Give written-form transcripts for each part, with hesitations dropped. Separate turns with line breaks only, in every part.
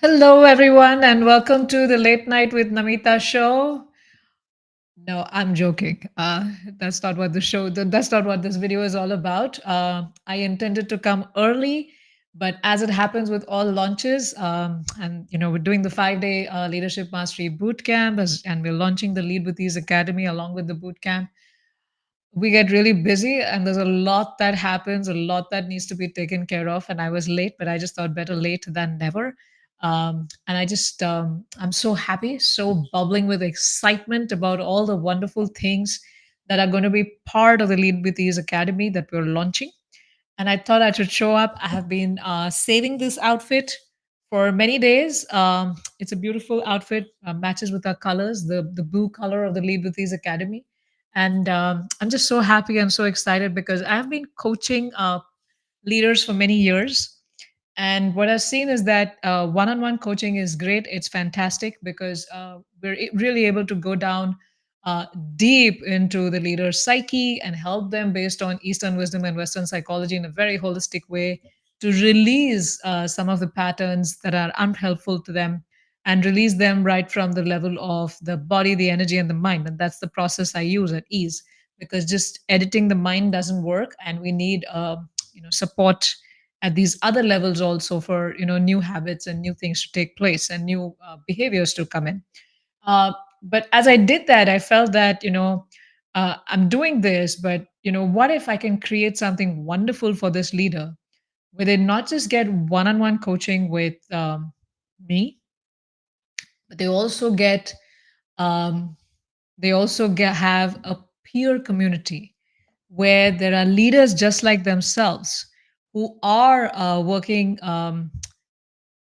Hello, everyone, and welcome to the Late Night with Namita show. No, I'm joking. That's not what the show. That's not what this video is all about. I intended to come early, but as it happens with all launches, and we're doing the 5-day leadership mastery boot camp, and we're launching the Lead with Ease Academy along with the boot camp. We get really busy, and there's a lot that happens, a lot that needs to be taken care of. And I was late, but I just thought better late than never. And I'm so happy, so bubbling with excitement about all the wonderful things that are going to be part of the Lead with Ease Academy that we're launching. And I thought I should show up. I have been saving this outfit for many days. It's a beautiful outfit, matches with our colors, the blue color of the Lead with Ease Academy. And I'm just so happy and so excited because I've been coaching leaders for many years. And what I've seen is that one-on-one coaching is great. It's fantastic because really able to go down uh, deep into the leader's psyche and help them based on Eastern wisdom and Western psychology in a very holistic way to release some of the patterns that are unhelpful to them and release them right from the level of the body, the energy, and the mind. And that's the process I use at ease because just editing the mind doesn't work, and we need support at these other levels also for new habits and new things to take place and new behaviors to come in. But as I did that, I felt that I'm doing this, but what if I can create something wonderful for this leader where they not just get one-on-one coaching with me, but um, they also have a peer community where there are leaders just like themselves who are working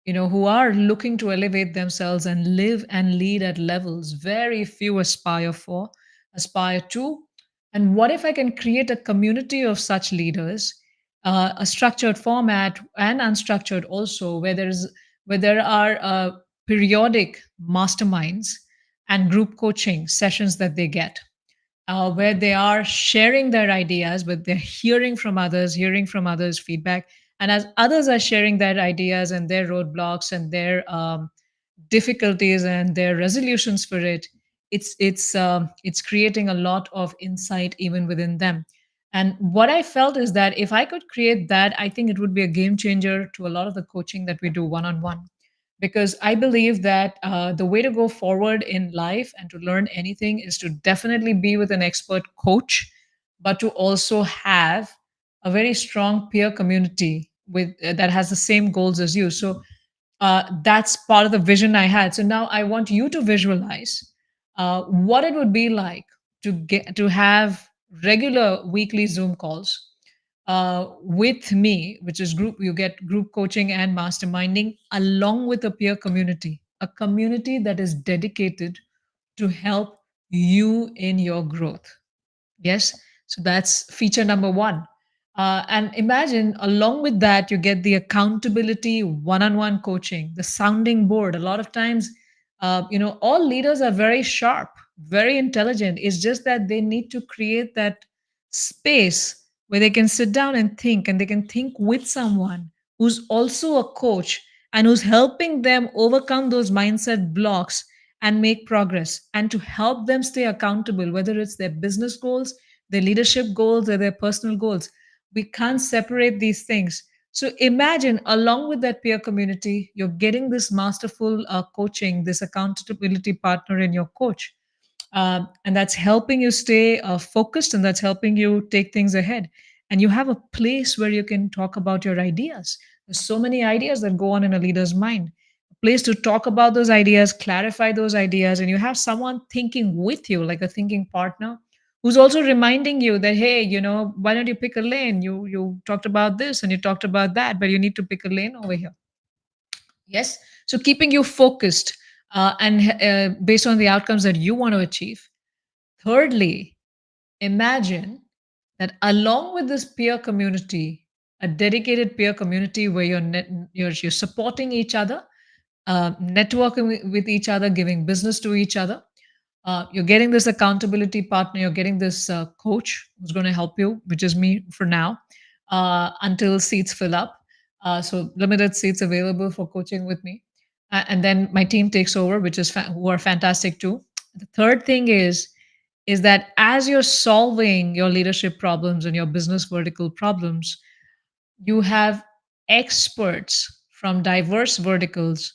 who are looking to elevate themselves and live and lead at levels very few aspire to. And what if I can create a community of such leaders, a structured format and unstructured also, where there are periodic masterminds and group coaching sessions that they get, where they are sharing their ideas, but they're hearing from others' feedback. And as others are sharing their ideas and their roadblocks and their difficulties and their resolutions for it, it's creating a lot of insight even within them. And what I felt is that if I could create that, I think it would be a game changer to a lot of the coaching that we do one on one, because I believe that the way to go forward in life and to learn anything is to definitely be with an expert coach, but to also have a very strong peer community with that has the same goals as you. So that's part of the vision I had. So now I want you to visualize what it would be like to have regular weekly Zoom calls with me, which is group. You get group coaching and masterminding along with a peer community, a community that is dedicated to help you in your growth. Yes. So that's feature number one. And imagine along with that, you get the accountability, one on one coaching, the sounding board. A lot of times, all leaders are very sharp, very intelligent. It's just that they need to create that space where they can sit down and they can think with someone who's also a coach and who's helping them overcome those mindset blocks and make progress and to help them stay accountable, whether it's their business goals, their leadership goals, or their personal goals. We can't separate these things. So imagine, along with that peer community, you're getting this masterful coaching, this accountability partner in your coach. And that's helping you stay focused, and that's helping you take things ahead. And you have a place where you can talk about your ideas. There's so many ideas that go on in a leader's mind. A place to talk about those ideas, clarify those ideas, and you have someone thinking with you, like a thinking partner, who's also reminding you that, hey, why don't you pick a lane? You talked about this and you talked about that, but you need to pick a lane over here. Yes. So keeping you focused and based on the outcomes that you want to achieve. Thirdly, imagine that along with this peer community, a dedicated peer community where you're supporting each other, networking with each other, giving business to each other. You're getting this accountability partner, you're getting this coach who's going to help you, which is me for now, until seats fill up. So limited seats available for coaching with me. and then my team takes over, which is who are fantastic too. The third thing is that as you're solving your leadership problems and your business vertical problems, you have experts from diverse verticals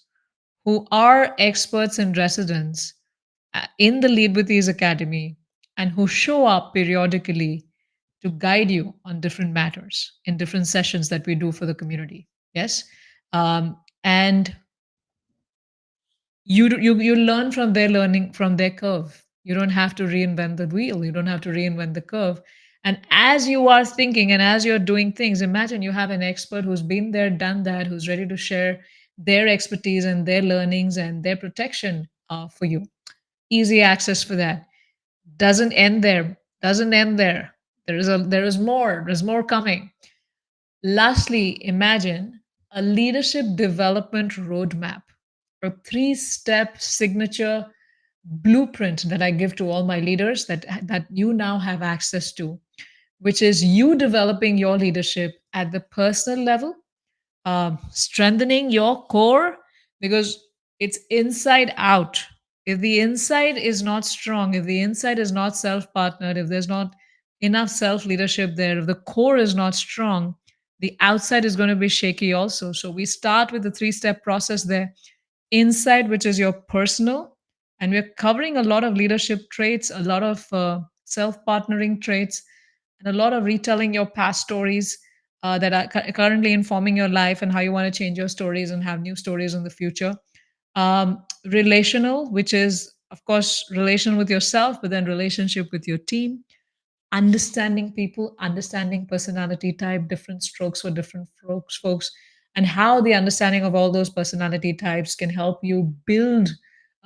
who are experts in residence in the Lead with Ease Academy and who show up periodically to guide you on different matters in different sessions that we do for the community. Yes. And you learn from their learning from their curve. You don't have to reinvent the wheel. You don't have to reinvent the curve. And as you are thinking and as you're doing things, imagine you have an expert who's been there, done that, who's ready to share their expertise and their learnings and their protection for you. Easy access for that. Doesn't end there. Doesn't end there. There is more. There's more coming. Lastly, imagine a leadership development roadmap, a three-step signature blueprint that I give to all my leaders that you now have access to, which is you developing your leadership at the personal level, strengthening your core because it's inside out. If the inside is not strong, if the inside is not self partnered, if there's not enough self leadership there, if the core is not strong, the outside is going to be shaky also. So we start with the three-step process there. Inside, which is your personal, and we're covering a lot of leadership traits, a lot of self partnering traits, and a lot of retelling your past stories that are currently informing your life and how you want to change your stories and have new stories in the future. Relational, which is, of course, relation with yourself, but then relationship with your team, understanding people, understanding personality type, different strokes for different folks, and how the understanding of all those personality types can help you build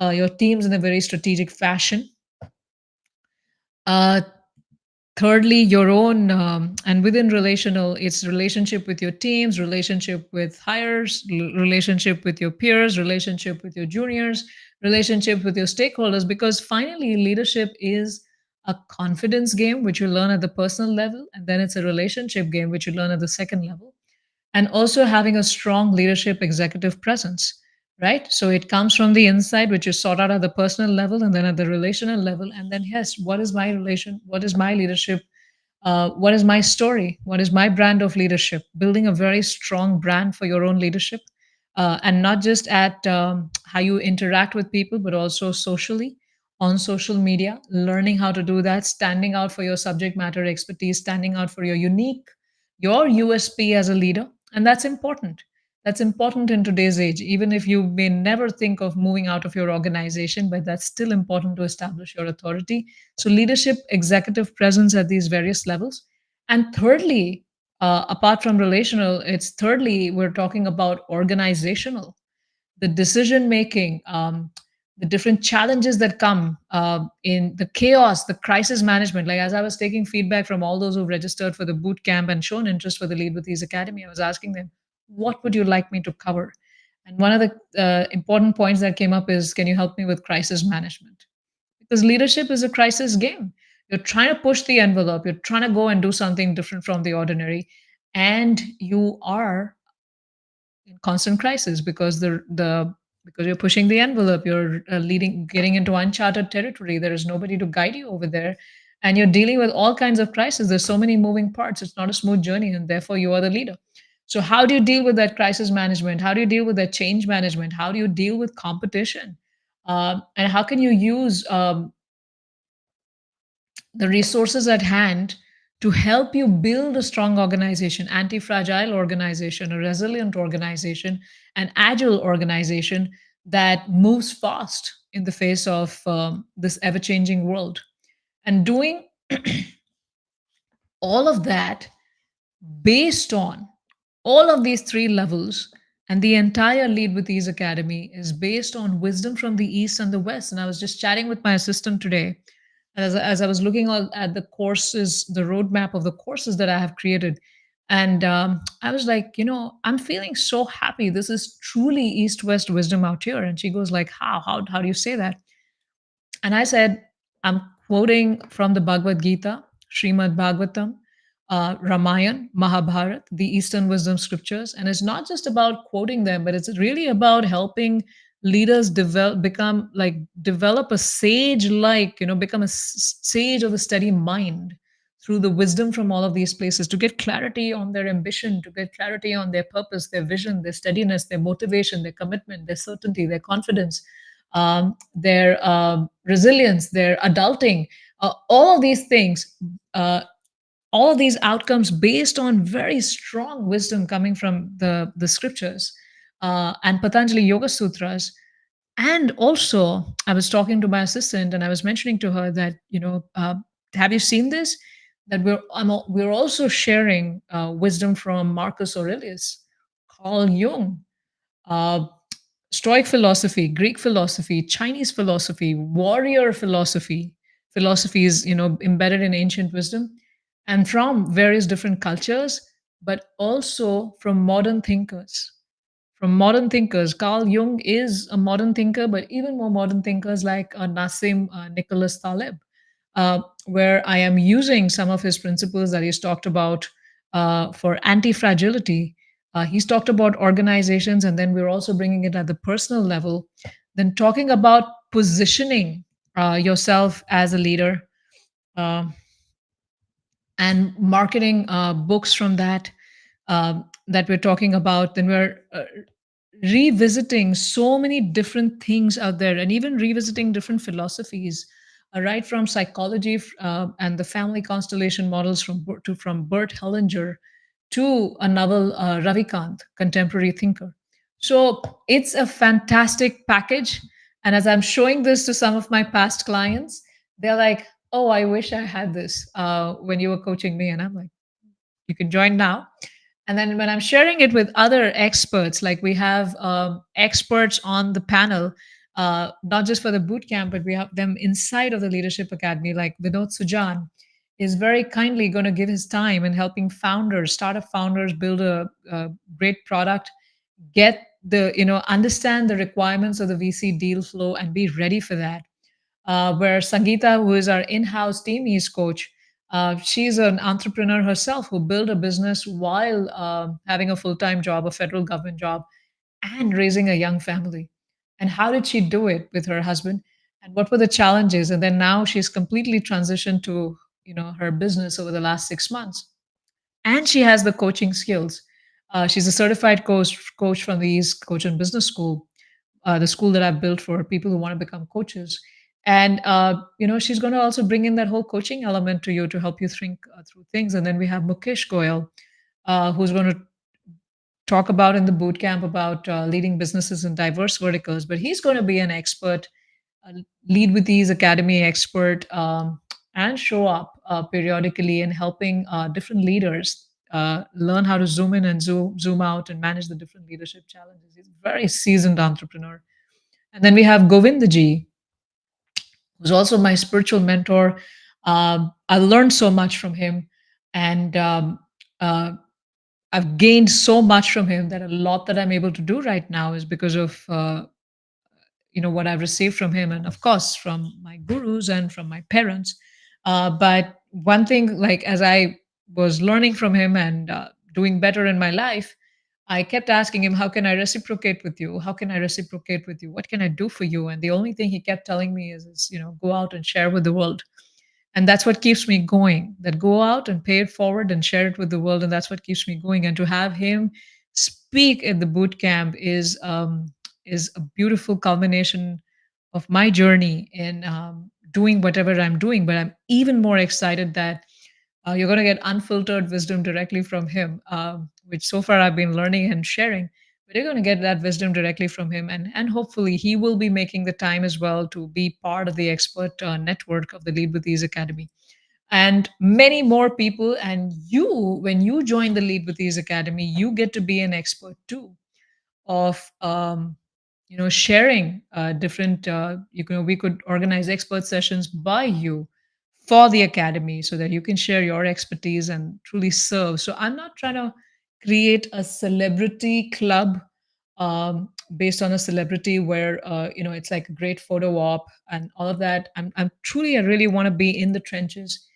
your teams in a very strategic fashion. Uh, Thirdly, your own and within relational, it's relationship with your teams, relationship with hires, relationship with your peers, relationship with your juniors, relationship with your stakeholders, because finally leadership is a confidence game which you learn at the personal level, and then it's a relationship game which you learn at the second level, and also having a strong leadership executive presence, right? So it comes from the inside, which is sought out at the personal level and then at the relational level. And then, yes, what is my relation? What is my leadership? What is my story? What is my brand of leadership? Building a very strong brand for your own leadership. And not just at how you interact with people, but also socially on social media, learning how to do that, standing out for your subject matter expertise, standing out for your USP as a leader. And that's important. That's important in today's age, even if you may never think of moving out of your organization, but that's still important to establish your authority. So, leadership, executive presence at these various levels. And thirdly, apart from relational, it's thirdly, we're talking about organizational, the decision making, the different challenges that come in the chaos, the crisis management. Like as I was taking feedback from all those who registered for the boot camp and shown interest for the Lead with Ease Academy, I was asking them, what would you like me to cover? And one of the important points that came up is, can you help me with crisis management? Because leadership is a crisis game. You're trying to push the envelope, you're trying to go and do something different from the ordinary, and you are in constant crisis because because you're pushing the envelope, you're getting into uncharted territory. There is nobody to guide you over there, and you're dealing with all kinds of crises. There's so many moving parts. It's not a smooth journey, and therefore you are the leader. So how do you deal with that crisis management? How do you deal with that change management? How do you deal with competition? And how can you use the resources at hand to help you build a strong organization, anti fragile organization, a resilient organization, an agile organization that moves fast in the face of this ever changing world. And doing all of that based on all of these three levels, and the entire Lead with Ease Academy is based on wisdom from the East and the West. And I was just chatting with my assistant today as I was looking at the courses, the roadmap of the courses that I have created. And I was like, I'm feeling so happy. This is truly East West wisdom out here. And she goes like, how do you say that? And I said, I'm quoting from the Bhagavad Gita, Srimad Bhagavatam, Ramayana, Mahabharata, the Eastern wisdom scriptures. And it's not just about quoting them, but it's really about helping leaders develop a sage like, become a sage of a steady mind through the wisdom from all of these places to get clarity on their ambition, to get clarity on their purpose, their vision, their steadiness, their motivation, their commitment, their certainty, their confidence, their resilience, their adulting, all of these things. All of these outcomes based on very strong wisdom coming from the scriptures and Patanjali Yoga Sutras. And also, I was talking to my assistant and I was mentioning to her that, have you seen this? That we're also sharing wisdom from Marcus Aurelius, Carl Jung, uh, Stoic philosophy, Greek philosophy, Chinese philosophy, warrior philosophy. Philosophy is, embedded in ancient wisdom and from various different cultures, but also from modern thinkers. From modern thinkers, Carl Jung is a modern thinker, but even more modern thinkers like Nassim Nicholas Taleb, where I am using some of his principles that he's talked about for anti fragility. He's talked about organizations, and then we're also bringing it at the personal level. Then talking about positioning yourself as a leader, uh, and marketing books from that we're talking about. Then we're revisiting so many different things out there and even revisiting different philosophies, right from psychology and the family constellation models from Bert Hellinger to a novel Ravikant, contemporary thinker. So it's a fantastic package. And as I'm showing this to some of my past clients, they're like, oh, I wish I had this when you were coaching me. And I'm like, you can join now. And then when I'm sharing it with other experts, like we have experts on the panel, not just for the boot camp, but we have them inside of the Leadership Academy, like Vinod Sujan is very kindly going to give his time in helping founders, startup founders, build a great product, get understand the requirements of the VC deal flow and be ready for that. Where Sangeeta, who is our in-house team East coach, she's an entrepreneur herself who built a business while having a full-time job, a federal government job, and raising a young family. And how did she do it with her husband? And what were the challenges? And then now she's completely transitioned to her business over the last 6 months, and she has the coaching skills. She's a certified coach from the East Coach and Business School, the school that I've built for people who want to become coaches. And she's going to also bring in that whole coaching element to you to help you think through things. And then we have Mukesh Goyal, who's going to talk about in the boot camp about leading businesses in diverse verticals. But he's going to be an expert, Lead with Ease Academy expert, and show up periodically in helping different leaders learn how to zoom in and zoom out and manage the different leadership challenges. He's a very seasoned entrepreneur. And then we have Govindaji, who's also my spiritual mentor. I learned so much from him, and uh, I've gained so much from him that a lot that I'm able to do right now is because of what I've received from him, and of course from my gurus and from my parents. But one thing, like as I was learning from him and doing better in my life, I kept asking him, how can I reciprocate with you? How can I reciprocate with you? What can I do for you? And the only thing he kept telling me is go out and share with the world. And that's what keeps me going, that go out and pay it forward and share it with the world. And that's what keeps me going. And to have him speak at the boot camp is a beautiful culmination of my journey in doing whatever I'm doing. But I'm even more excited that you're going to get unfiltered wisdom directly from him, which so far I've been learning and sharing. But you're going to get that wisdom directly from him, and hopefully he will be making the time as well to be part of the expert network of the Lead with Ease Academy, and many more people. And you, when you join the Lead with Ease Academy, you get to be an expert too of sharing different we could organize expert sessions by you for the academy so that you can share your expertise and truly serve. So I'm not trying to create a celebrity club based on a celebrity where it's like a great photo op and all of that. I'm truly, I really want to be in the trenches.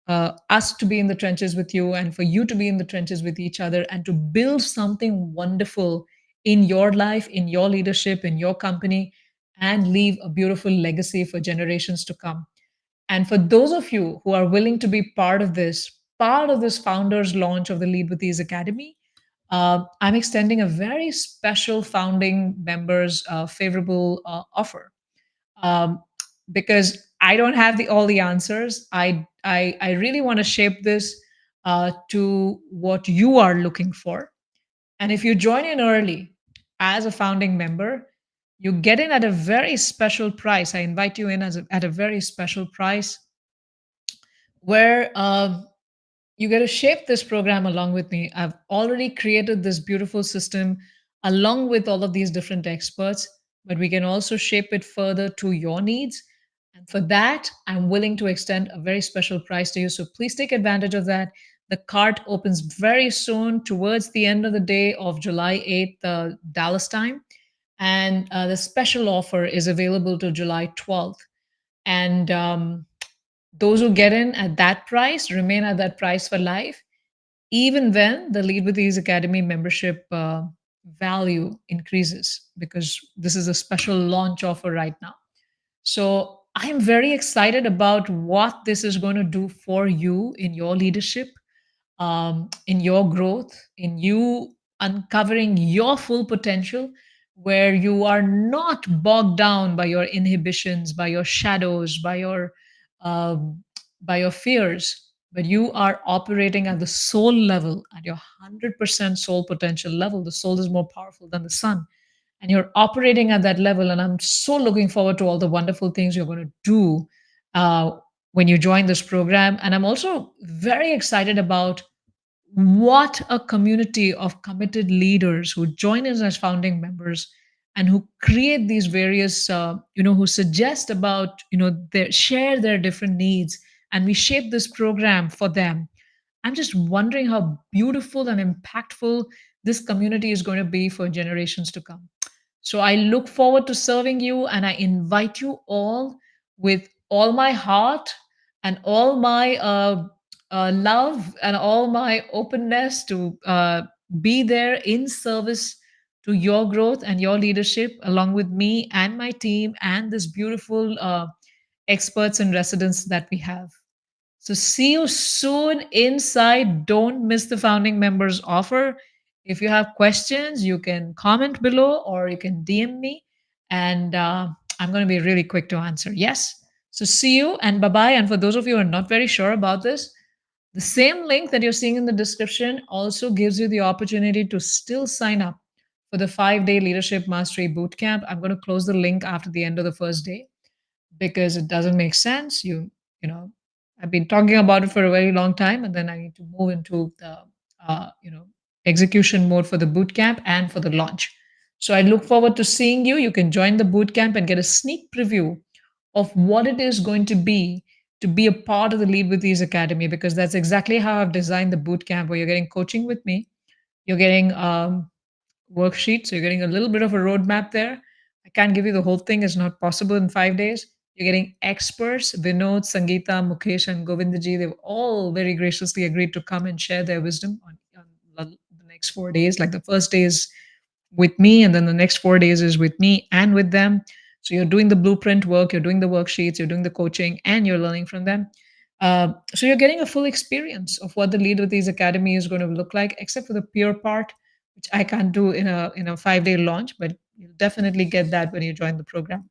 us to be in the trenches with you and for you to be in the trenches with each other and to build something wonderful in your life, in your leadership, in your company, and leave a beautiful legacy for generations to come. And for those of you who are willing to be part of this founders launch of the Lead with Ease Academy, I'm extending a very special founding members favorable offer, um, because I don't have all the answers. I really want to shape this to what you are looking for. And if you join in early as a founding member, you get in at a very special price. I invite you in at a very special price where you get to shape this program along with me. I've already created this beautiful system along with all of these different experts, but we can also shape it further to your needs. And for that, I'm willing to extend a very special price to you. So please take advantage of that. The cart opens very soon towards the end of the day of July 8th, Dallas time. And the special offer is available to July 12th. And those who get in at that price remain at that price for life, even when the Lead with Ease Academy membership value increases, because this is a special launch offer right now. So I am very excited about what this is going to do for you in your leadership, in your growth, in you uncovering your full potential, where you are not bogged down by your inhibitions, by your shadows, um, by your fears, but you are operating at the soul level, at your 100% soul potential level. The soul is more powerful than the sun, and you're operating at that level. And I'm so looking forward to all the wonderful things you're going to do uh, when you join this program. And I'm also very excited about what a community of committed leaders who join us as founding members and who create these various who suggest about their share their different needs, and we shape this program for them. I'm just wondering how beautiful and impactful this community is going to be for generations to come. So I look forward to serving you, and I invite you all with all my heart and all my love and all my openness to be there in service to your growth and your leadership, along with me and my team and this beautiful experts and residents that we have. So see you soon inside. Don't miss the founding members offer. If you have questions, you can comment below or you can DM me, and I'm going to be really quick to answer. Yes. So see you and bye bye. And for those of you who are not very sure about this, the same link that you're seeing in the description also gives you the opportunity to still sign up for the 5-day leadership mastery bootcamp. I'm going to close the link after the end of the first day because it doesn't make sense. You know, I've been talking about it for a very long time, and then I need to move into the uh, you know execution mode for the boot camp and for the launch. So I look forward to seeing you. You can join the boot camp and get a sneak preview of what it is going to be a part of the Lead with Ease Academy, because that's exactly how I've designed the boot camp, where you're getting coaching with me, you're getting worksheet. So you're getting a little bit of a roadmap there. I can't give you the whole thing, it's not possible in 5 days. You're getting experts, Vinod, Sangeeta, Mukesh, and Govindji. They've all very graciously agreed to come and share their wisdom on the next 4 days. Like the first day is with me, and then the next 4 days is with me and with them. So you're doing the blueprint work, you're doing the worksheets, you're doing the coaching, and you're learning from them. So you're getting a full experience of what the Lead with These Academy is going to look like, except for the peer part, which I can't do in a 5-day launch, but you'll definitely get that when you join the program.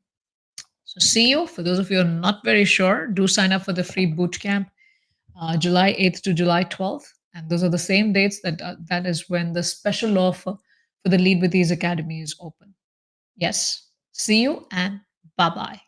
So see you. For those of you who are not very sure, do sign up for the free boot camp, July 8th to July 12th. And those are the same dates that is when the special offer for the Lead with Ease Academy is open. Yes. See you and bye bye.